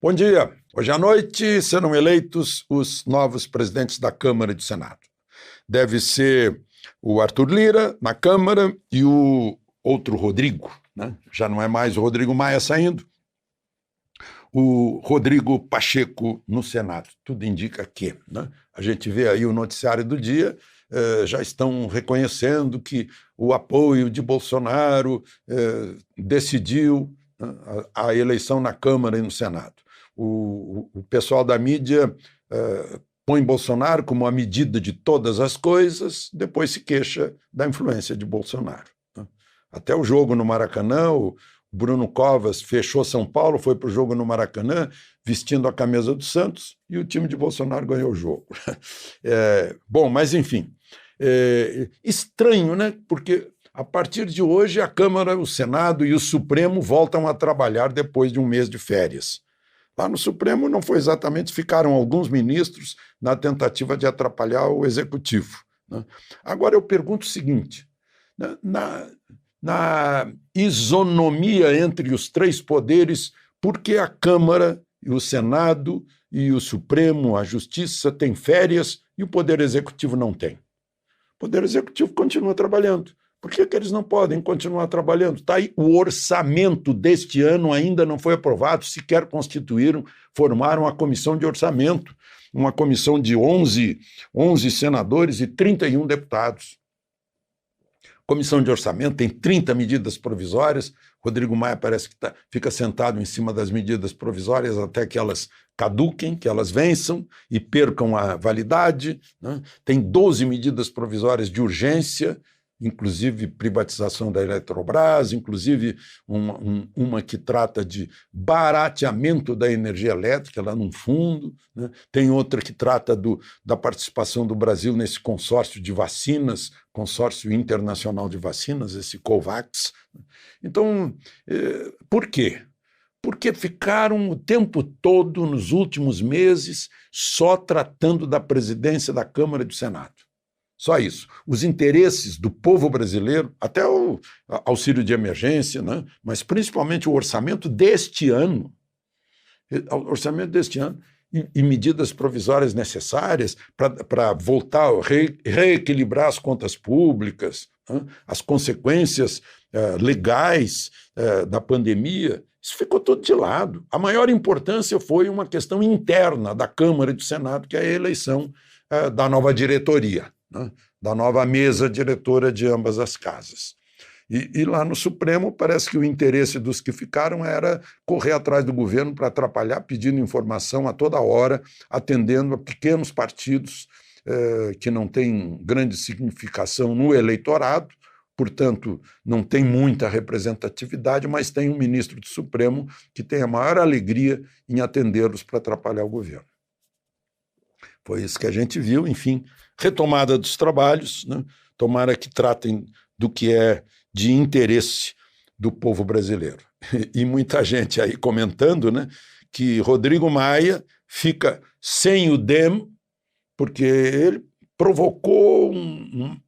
Bom dia. Hoje à noite serão eleitos os novos presidentes da Câmara e do Senado. Deve ser o Arthur Lira na Câmara e o outro Rodrigo, né? Já não é mais o Rodrigo Maia saindo, o Rodrigo Pacheco no Senado. Tudo indica que, né? A gente vê aí o noticiário do dia, já estão reconhecendo que o apoio de Bolsonaro decidiu a eleição na Câmara e no Senado. O pessoal da mídia põe Bolsonaro como a medida de todas as coisas, depois se queixa da influência de Bolsonaro. Até o jogo no Maracanã, o Bruno Covas fechou São Paulo, foi para o jogo no Maracanã, vestindo a camisa do Santos, e o time de Bolsonaro ganhou o jogo. Bom, mas enfim, estranho, né? Porque a partir de hoje a Câmara, o Senado e o Supremo voltam a trabalhar depois de um mês de férias. Lá no Supremo não foi exatamente, ficaram alguns ministros na tentativa de atrapalhar o Executivo, né? Agora eu pergunto o seguinte, na isonomia entre os três poderes, por que a Câmara e o Senado e o Supremo, a Justiça, têm férias e o Poder Executivo não tem? O Poder Executivo continua trabalhando. Por que eles não podem continuar trabalhando? Está aí, o orçamento deste ano ainda não foi aprovado, sequer formaram a comissão de orçamento, uma comissão de 11 senadores e 31 deputados. Comissão de orçamento tem 30 medidas provisórias, Rodrigo Maia parece que fica sentado em cima das medidas provisórias até que elas caduquem, que elas vençam e percam a validade, né? Tem 12 medidas provisórias de urgência, inclusive privatização da Eletrobras, inclusive uma que trata de barateamento da energia elétrica lá num fundo, né? Tem outra que trata da participação do Brasil nesse consórcio de vacinas, consórcio internacional de vacinas, esse COVAX. Então, por quê? Porque ficaram o tempo todo, nos últimos meses, só tratando da presidência da Câmara e do Senado. Só isso. Os interesses do povo brasileiro, até o auxílio de emergência, né? Mas principalmente o orçamento deste ano, e medidas provisórias necessárias para voltar a reequilibrar as contas públicas, né? As consequências legais da pandemia, isso ficou tudo de lado. A maior importância foi uma questão interna da Câmara e do Senado, que é a eleição da nova diretoria, né? Da nova mesa diretora de ambas as casas. E lá no Supremo parece que o interesse dos que ficaram era correr atrás do governo para atrapalhar, pedindo informação a toda hora, atendendo a pequenos partidos que não têm grande significação no eleitorado, portanto, não tem muita representatividade, mas tem um ministro do Supremo que tem a maior alegria em atendê-los para atrapalhar o governo. Foi isso que a gente viu, enfim, retomada dos trabalhos, né? Tomara que tratem do que é de interesse do povo brasileiro. E muita gente aí comentando, né, que Rodrigo Maia fica sem o DEM, porque ele provocou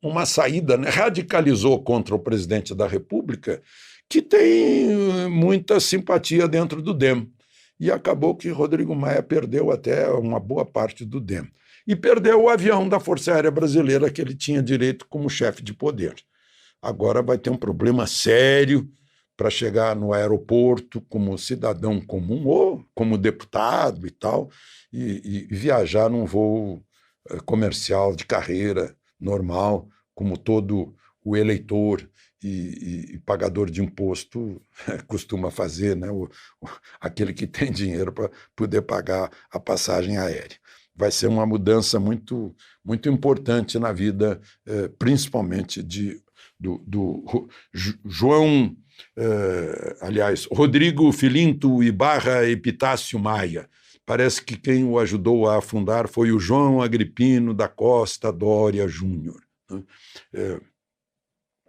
uma saída, né, radicalizou contra o presidente da República, que tem muita simpatia dentro do DEM. E acabou que Rodrigo Maia perdeu até uma boa parte do DEM. E perdeu o avião da Força Aérea Brasileira que ele tinha direito como chefe de poder. Agora vai ter um problema sério para chegar no aeroporto como cidadão comum ou como deputado e tal, e viajar num voo comercial de carreira normal, como todo o eleitor e pagador de imposto costuma fazer, né? Aquele que tem dinheiro para poder pagar a passagem aérea. Vai ser uma mudança muito, muito importante na vida, principalmente do João, Rodrigo Filinto Ibarra Epitácio Maia. Parece que quem o ajudou a afundar foi o João Agripino da Costa Dória Júnior, né?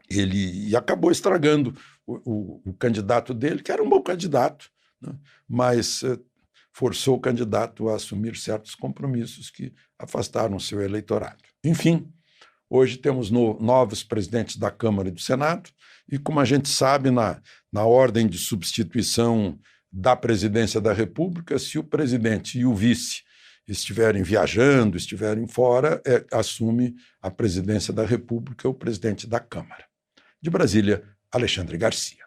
Ele acabou estragando o candidato dele, que era um bom candidato, né? Mas forçou o candidato a assumir certos compromissos que afastaram o seu eleitorado. Enfim, hoje temos novos presidentes da Câmara e do Senado, e como a gente sabe, na ordem de substituição da presidência da República, se o presidente e o vice estiverem viajando, estiverem fora, assume a presidência da República o presidente da Câmara. De Brasília, Alexandre Garcia.